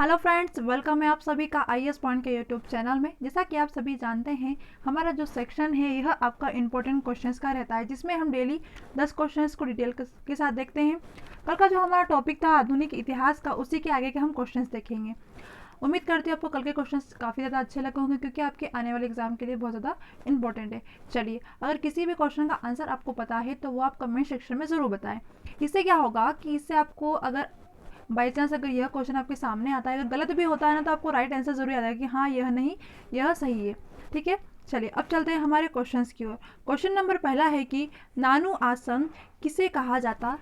Hello friends, welcome है आप सभी का आईएएस पॉइंट के यूट्यूब चैनल में। जैसा कि आप सभी जानते हैं, हमारा जो सेक्शन है यह आपका इंपॉर्टेंट क्वेश्चंस का रहता है, जिसमें हम डेली 10 क्वेश्चंस को डिटेल के साथ देखते हैं। कल का जो हमारा टॉपिक था आधुनिक इतिहास का, उसी के आगे के हम क्वेश्चंस देखेंगे। उम्मीद करती हूँ आपको कल के क्वेश्चंस काफ़ी ज़्यादा अच्छे लगे होंगे, क्योंकि आपके आने वाले एग्जाम के लिए बहुत ज़्यादा इंपॉर्टेंट है। चलिए, अगर किसी भी क्वेश्चन का आंसर आपको पता है तो वो आप कमेंट सेक्शन में ज़रूर बताएं। इससे क्या होगा कि इससे आपको, अगर बाई चांस अगर यह क्वेश्चन आपके सामने आता है, अगर गलत भी होता है ना, तो आपको राइट आंसर जरूर याद है कि हाँ यह नहीं, यह सही है। ठीक है, चलिए अब चलते हैं हमारे क्वेश्चंस की ओर। क्वेश्चन नंबर पहला है कि नानू आसन किसे कहा जाता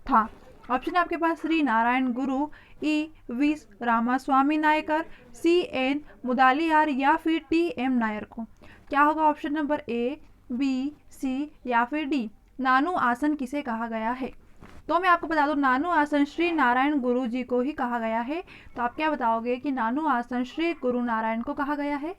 था। ऑप्शन है आपके पास Shri Narayana Guru, E V Ramaswamy Naicker, C N Mudaliar या फिर टी एम नायर को। क्या होगा option number A, B, C या फिर डी। नानू आसन किसे कहा गया है? तो मैं आपको बता दूं, नानू आसन श्री नारायण गुरु जी को ही कहा गया है। तो आप क्या बताओगे कि नानू आसन श्री गुरु नारायण को कहा गया है?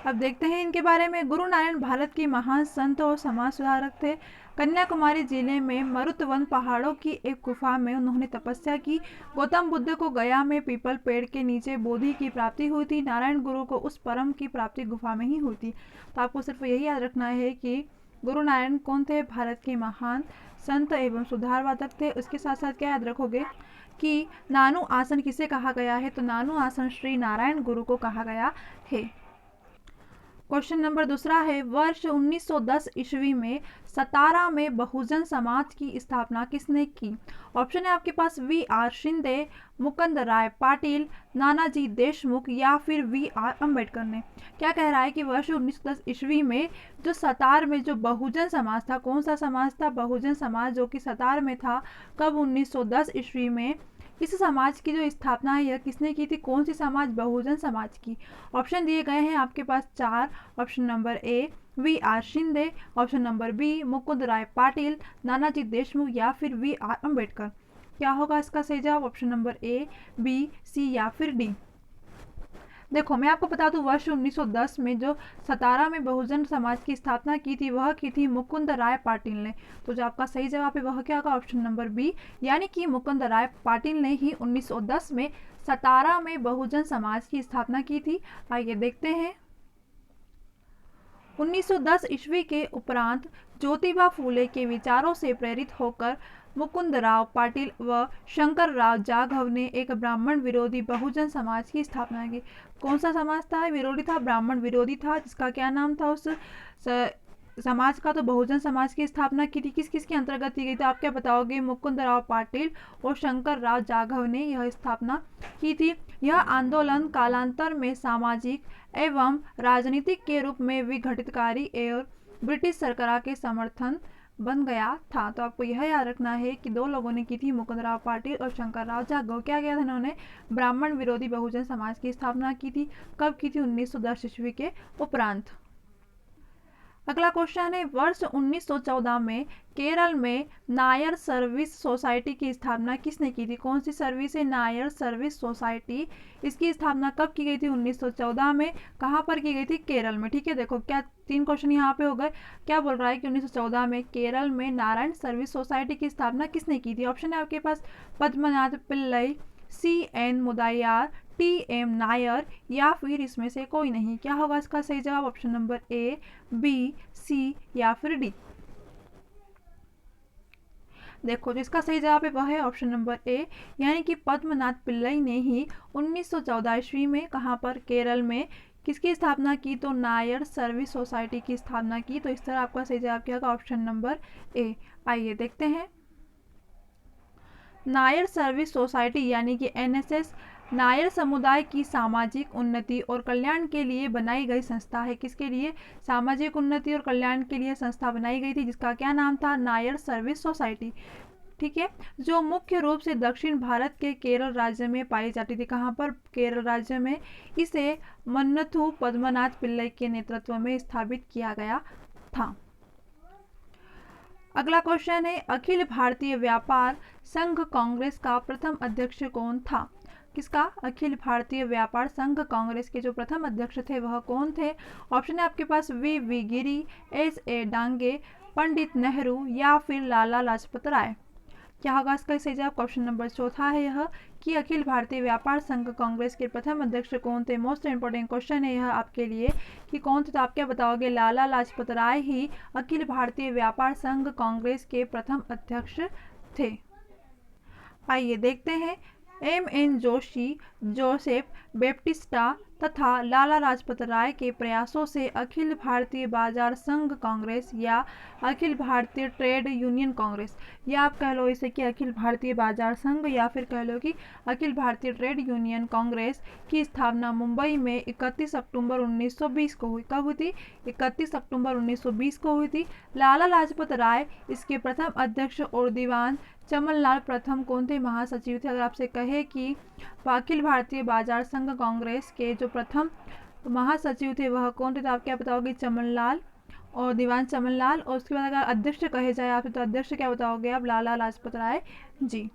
अब देखते हैं इनके बारे में। गुरु नारायण भारत के महान संत और समाज सुधारक थे। कन्याकुमारी जिले में मरुतवन पहाड़ों की एक गुफा में उन्होंने तपस्या की। गौतम बुद्ध को गया में पीपल पेड़ के नीचे बोधि की प्राप्ति हुई थी। नारायण गुरु को उस परम की प्राप्ति गुफा में ही हुई थी। तो आपको सिर्फ यही याद रखना है कि गुरु नारायण कौन थे? भारत के महान संत एवं सुधारवादक थे। उसके साथ साथ क्या याद रखोगे कि नानू आसन किसे कहा गया है? तो नानू आसन श्री नारायण गुरु को कहा गया है। क्वेश्चन नंबर दूसरा है, वर्ष 1910 ईस्वी में सतारा में बहुजन समाज की स्थापना किसने की? ऑप्शन है आपके पास वी आर शिंदे, मुकुंद राय पाटिल, नानाजी देशमुख या फिर वी आर अम्बेडकर ने। क्या कह रहा है कि वर्ष 1910 ईस्वी में जो सतार में जो बहुजन समाज था, कौन सा समाज था? बहुजन समाज, जो कि सतार में था। कब? 1910 ईस्वी में। इस समाज की जो स्थापना है यह किसने की थी? कौन सी समाज? बहुजन समाज की। ऑप्शन दिए गए हैं आपके पास 4। Option number A V R Shinde, option number B Mukund Rai Patil, Nanaji Deshmukh या फिर वी आर अम्बेडकर। क्या होगा इसका सही जवाब? Option number A, B, C या फिर डी। देखो, मैं आपको बता दूं, वर्ष 1910 में जो सतारा में बहुजन समाज की स्थापना की थी, वह की थी मुकुंद राय पाटिल ने। तो जो आपका सही जवाब है वह क्या होगा? ऑप्शन नंबर बी, यानी कि मुकुंद राय पाटिल ने ही 1910 में सतारा में बहुजन समाज की स्थापना की थी। आइए देखते हैं। 1910 ईस्वी के उपरांत ज्योतिबा फूले के विचारों से प्रेरित होकर मुकुंदराव पाटिल व शंकरराव जाधव ने एक ब्राह्मण विरोधी बहुजन समाज की स्थापना की। कौन सा समाज था? विरोधी था, ब्राह्मण विरोधी था, जिसका क्या नाम था उस समाज का? तो बहुजन समाज की स्थापना की थी। किस किस के अंतर्गत की गई थी? आप क्या बताओगे? मुकुंदराव पाटिल और शंकरराव जाधव ने यह स्थापना की थी। यह आंदोलन कालांतर में सामाजिक एवं राजनीतिक के रूप में विघटितकारी और ब्रिटिश सरकार के समर्थन बन गया था। तो आपको यह याद रखना है कि दो लोगों ने की थी, मुकुंदराव पाटिल और शंकरराव जाधव। क्या किया था इन्होंने? ब्राह्मण विरोधी बहुजन समाज की स्थापना की थी। कब की थी? 1910 ईस्वी के उपरांत। अगला क्वेश्चन है, वर्ष 1914 में केरल में नायर सर्विस सोसाइटी की स्थापना किसने की थी? कौन सी सर्विस है? Nair service society. इसकी स्थापना कब की गई थी? 1914 में। कहाँ पर की गई थी? केरल में। ठीक है, देखो क्या 3 क्वेश्चन यहाँ पे हो गए। क्या बोल रहा है कि 1914 में केरल में नारायण सर्विस सोसाइटी की स्थापना किसने की थी? ऑप्शन है आपके पास Padmanath Pillai, C N Mudaliar, T M Nair या फिर इसमें से कोई नहीं। क्या होगा इसका सही जवाब? Option number A, B, C या फिर डी। देखो, जिसका सही जवाब है वह है ऑप्शन नंबर ए, यानी कि पद्मनाथ पिल्लई ने ही 1914 ईस्वी में, कहां पर? केरल में। किसकी स्थापना की? तो नायर सर्विस सोसाइटी की स्थापना की। तो इस तरह आपका सही जवाब क्या होगा? ऑप्शन नंबर ए। आइए देखते हैं। नायर सर्विस सोसाइटी यानी कि एनएसएस नायर समुदाय की सामाजिक उन्नति और कल्याण के लिए बनाई गई संस्था है। किसके लिए? सामाजिक उन्नति और कल्याण के लिए संस्था बनाई गई थी, जिसका क्या नाम था? Nair service society. ठीक है, जो मुख्य रूप से दक्षिण भारत के केरल राज्य में पाई जाती थी। कहाँ पर? केरल राज्य में। इसे मन्नथु पद्मनाथ पिल्लई के नेतृत्व में स्थापित किया गया था। अगला क्वेश्चन है, अखिल भारतीय व्यापार संघ कांग्रेस का प्रथम अध्यक्ष कौन था? किसका? अखिल भारतीय व्यापार संघ कांग्रेस के जो प्रथम अध्यक्ष थे वह कौन थे? ऑप्शन है आपके पास V Giri, S A Dange, Pandit Nehru या फिर लाला लाजपत राय। क्या होगा इसका सही जवाब? क्वेश्चन नंबर चौथा है यह कि अखिल भारतीय व्यापार संघ कांग्रेस के प्रथम अध्यक्ष कौन थे। मोस्ट इंपॉर्टेंट क्वेश्चन है यह आपके लिए कि कौन थे, तो आप क्या बताओगे? लाला लाजपत राय ही अखिल भारतीय व्यापार संघ कांग्रेस के प्रथम अध्यक्ष थे। आइए देखते हैं। एम.एन. जोशी, जोसेफ बैप्टिस्टा तथा लाला लाजपत राय के प्रयासों से अखिल भारतीय बाजार संघ कांग्रेस या अखिल भारतीय ट्रेड यूनियन कांग्रेस, या आप कह लो इसे कि अखिल भारतीय बाजार संघ या फिर कह लो कि अखिल भारतीय ट्रेड यूनियन कांग्रेस की स्थापना मुंबई में 31 अक्टूबर 1920 को हुई। कब हुई थी? 31 अक्टूबर 1920 को हुई थी। लाला लाजपत राय इसके प्रथम अध्यक्ष और दीवान चमनलाल प्रथम कौन थे? महासचिव थे। अगर आपसे कहे कि अखिल भारतीय बाजार संघ कांग्रेस के जो प्रथम महासचिव थे वह कौन थे, तो आप क्या बताओगे? चमनलाल और दीवान चमनलाल। और उसके बाद अगर अध्यक्ष कहे जाए आपसे तो अध्यक्ष क्या बताओगे आप? लाला लाजपत राय जी।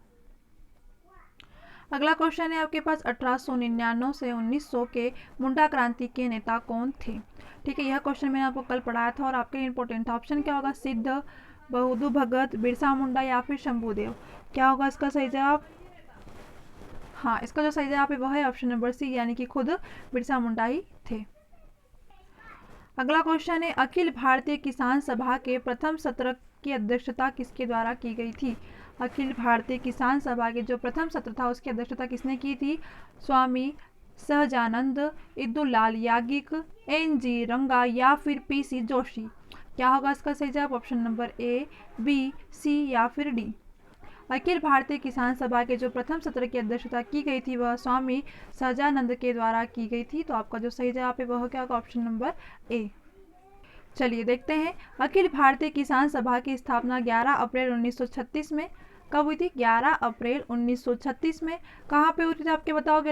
अगला क्वेश्चन है आपके पास 1899 से 1900 के मुंडा क्रांति के नेता कौन थे। ठीक है, यह क्वेश्चन मैंने आपको कल पढ़ाया था और आपके लिए इंपॉर्टेंट था। ऑप्शन क्या होगा? सिद्ध, बहादुर भगत, बिरसा मुंडा या फिर शंभूदेव। क्या होगा इसका सही जवाब? हाँ, इसका जो सही जवाब है वह है ऑप्शन नंबर सी, यानी कि खुद बिरसा मुंडा ही थे। अगला क्वेश्चन है अखिल भारतीय किसान सभा के प्रथम सत्र की अध्यक्षता किसके द्वारा की गई थी। अखिल भारतीय किसान सभा के जो प्रथम सत्र था उसकी अध्यक्षता किसने की थी? स्वामी सहजानंद, इद्दुलाल याज्ञिक, एन.जी. रंगा या फिर पी.सी. जोशी। क्या होगा इसका सही जवाब? Option number A, B, C या फिर डी। अखिल भारतीय किसान सभा के जो प्रथम सत्र की अध्यक्षता की गई थी वह स्वामी सहजानंद के द्वारा की गई थी। तो आपका जो सही जवाब है वह क्या होगा? ऑप्शन नंबर ए। चलिए देखते हैं। अखिल भारतीय किसान सभा की स्थापना 11 अप्रैल 1936 में कब हुई थी? 11 अप्रैल 1936 में। कहाँ पे हुई थी आपके बताओगे?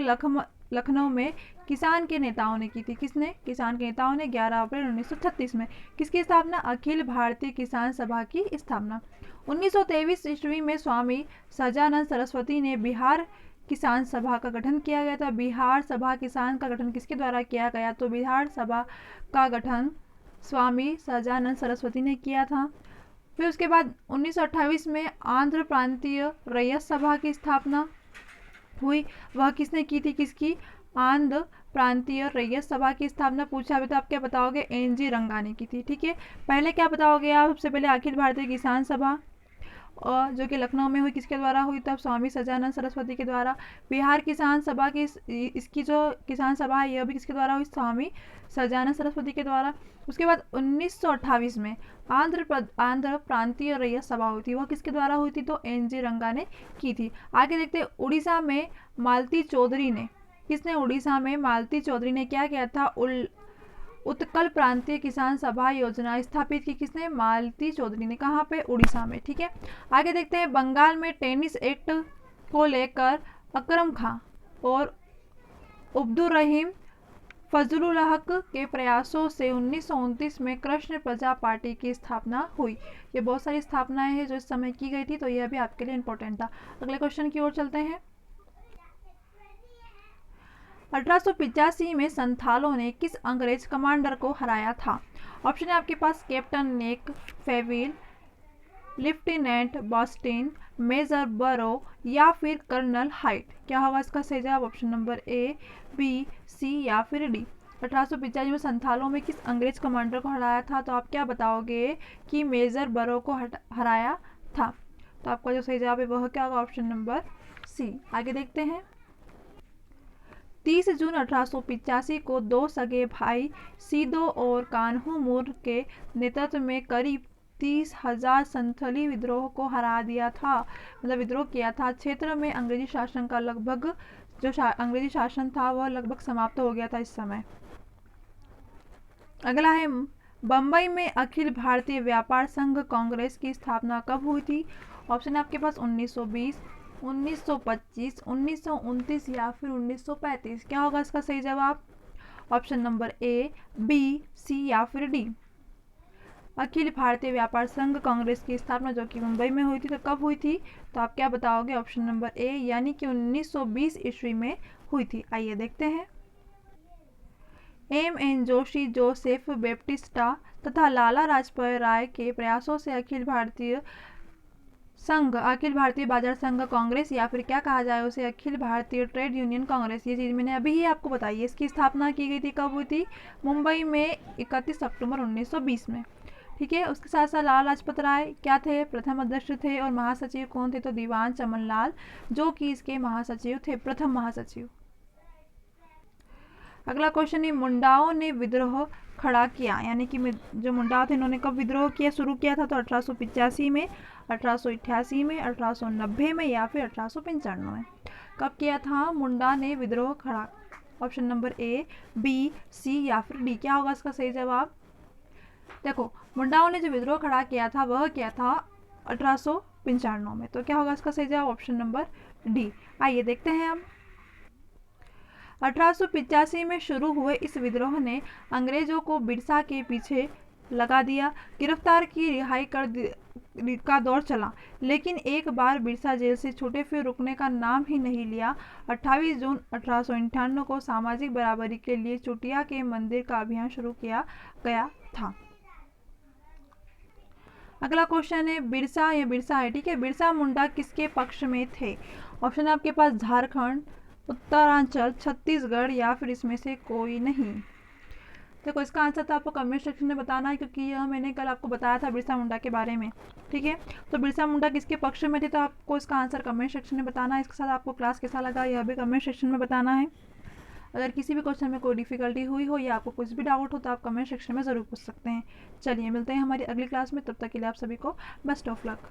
लखनऊ में किसान के नेताओं ने की थी। किसने? किसान के नेताओं ने 11 अप्रैल 1936 में। किसकी स्थापना? अखिल भारतीय किसान सभा की स्थापना। 1923 ईस्वी में स्वामी सहजानंद सरस्वती ने बिहार किसान सभा का गठन किया गया था। बिहार सभा किसान का गठन किसके द्वारा किया गया? तो बिहार सभा का गठन स्वामी सहजानंद सरस्वती ने किया था। फिर उसके बाद 1928 में आंध्र प्रांतीय रैयत सभा की स्थापना हुई। वह किसने की थी? किसकी? आंध्र प्रांतीय रैयत सभा की स्थापना पूछा अभी तो आप क्या बताओगे? एन.जी. रंगा ने की थी। ठीक है, पहले क्या बताओगे आप? सबसे पहले अखिल भारतीय किसान सभा और जो कि लखनऊ में हुई किसके द्वारा हुई? तब स्वामी सहजानंद सरस्वती के द्वारा। बिहार किसान सभा की इसकी जो किसान सभा है यह भी किसके द्वारा हुई? स्वामी सहजानंद सरस्वती के द्वारा। उसके बाद 1928 में आंध्र प्रांतीय रैयत सभा हुई थी। वह किसके द्वारा हुई थी? तो एन.जी. रंगा ने की थी। आगे देखते उड़ीसा में मालती चौधरी ने, किसने? उड़ीसा में मालती चौधरी ने क्या किया था? उत्कल प्रांतीय किसान सभा योजना स्थापित की। किसने? मालती चौधरी ने। कहाँ पे? उड़ीसा में। ठीक है, आगे देखते हैं। बंगाल में टेनिस एक्ट को लेकर अकरम खां और अब्दुल रहीम फजलुल हक के प्रयासों से 1929 में कृष्ण प्रजा पार्टी की स्थापना हुई। ये बहुत सारी स्थापनाएं हैं जो इस समय की गई थी, तो यह भी आपके लिए इंपॉर्टेंट था। अगले क्वेश्चन की ओर चलते हैं। 1885 में संथालों ने किस अंग्रेज कमांडर को हराया था। ऑप्शन है आपके पास कैप्टन नेक फेविल, लेफ्टिनेंट बॉस्टिन, मेजर बरो या फिर कर्नल हाइट। क्या होगा इसका सही जवाब? Option number A, B, C या फिर डी। 1885 में संथालों में किस अंग्रेज कमांडर को हराया था, तो आप क्या बताओगे कि मेजर बरो को हराया था। तो आपका जो सही जवाब है वह क्या होगा? Option number C. आगे देखते हैं। 30 जून 1885 को दो सगे भाई सीदो और कान्हू मूर के नेतृत्व में करीब 30,000 संथाली विद्रोह को हरा दिया था, मतलब विद्रोह किया था। क्षेत्र में अंग्रेजी शासन का लगभग अंग्रेजी शासन था वह लगभग समाप्त हो गया था इस समय। अगला है बम्बई में अखिल भारतीय व्यापार संघ कांग्रेस की स्थापना कब हुई थी। ऑप्शन है आपके पास 1920, 1925, 1929 या फिर 1935। क्या होगा इसका सही जवाब? Option number A, B, C या फिर डी। अखिल भारतीय व्यापार संघ कांग्रेस की स्थापना जो कि मुंबई में हुई थी तो कब हुई थी, तो आप क्या बताओगे? ऑप्शन नंबर ए, यानी कि 1920 ईस्वी में हुई थी। आइए देखते हैं। एम.एन. जोशी, जोसेफ बैप्टिस्टा तथा लाला लाजपत राय के प्रयासों से अखिल भारतीय संघ, अखिल भारतीय बाजार संघ कांग्रेस, या फिर क्या कहा जाए उसे, अखिल भारतीय ट्रेड यूनियन कांग्रेस। ये चीज़ मैंने अभी ही आपको बताई है। इसकी स्थापना की गई थी, कब हुई थी? मुंबई में 31 अक्टूबर 1920 में। ठीक है। उसके साथ साथ लाला लाजपत राय क्या थे? प्रथम अध्यक्ष थे। और महासचिव कौन थे? तो दीवान चमन लाल, जो कि इसके महासचिव थे, प्रथम महासचिव। अगला क्वेश्चन है, मुंडाओं ने विद्रोह खड़ा किया, यानी कि जो मुंडा थे इन्होंने कब विद्रोह किया, शुरू किया था? तो 1885 में, 1888 में, 1890 में, या फिर 1895 में। कब किया था मुंडा ने विद्रोह खड़ा? Option number A, B, C या फिर डी। क्या होगा इसका सही जवाब? देखो, मुंडाओं ने जो विद्रोह खड़ा किया था वह किया था 1895 में। तो क्या होगा इसका सही जवाब? Option number D. आइए देखते हैं अब। 1885 में शुरू हुए इस विद्रोह ने अंग्रेजों को बिरसा के पीछे लगा दिया। गिरफ्तार की रिहाई का दौर चला, लेकिन एक बार बिरसा जेल से छूटे फिर रुकने का नाम ही नहीं लिया। 28 जून 1898 को सामाजिक बराबरी के लिए चुटिया के मंदिर का अभियान शुरू किया गया था। अगला क्वेश्चन है, बिरसा या बिरसा है, ठीक है, बिरसा मुंडा किसके पक्ष में थे? ऑप्शन है आपके पास झारखंड, उत्तरांचल, छत्तीसगढ़, या फिर इसमें से कोई नहीं। देखो, इसका आंसर तो आपको कमेंट सेक्शन में बताना है, क्योंकि यह मैंने कल आपको बताया था बिरसा मुंडा के बारे में। ठीक है। तो बिरसा मुंडा किसके पक्ष में थे, तो आपको इसका आंसर कमेंट सेक्शन में बताना है। इसके साथ आपको क्लास कैसा लगा यह भी कमेंट सेक्शन में बताना है। अगर किसी भी क्वेश्चन में कोई डिफिकल्टी हुई हो या आपको कुछ भी डाउट हो तो आप कमेंट सेक्शन में ज़रूर पूछ सकते हैं। चलिए मिलते हैं हमारी अगली क्लास में, तब तक के लिए आप सभी को बेस्ट ऑफ लक।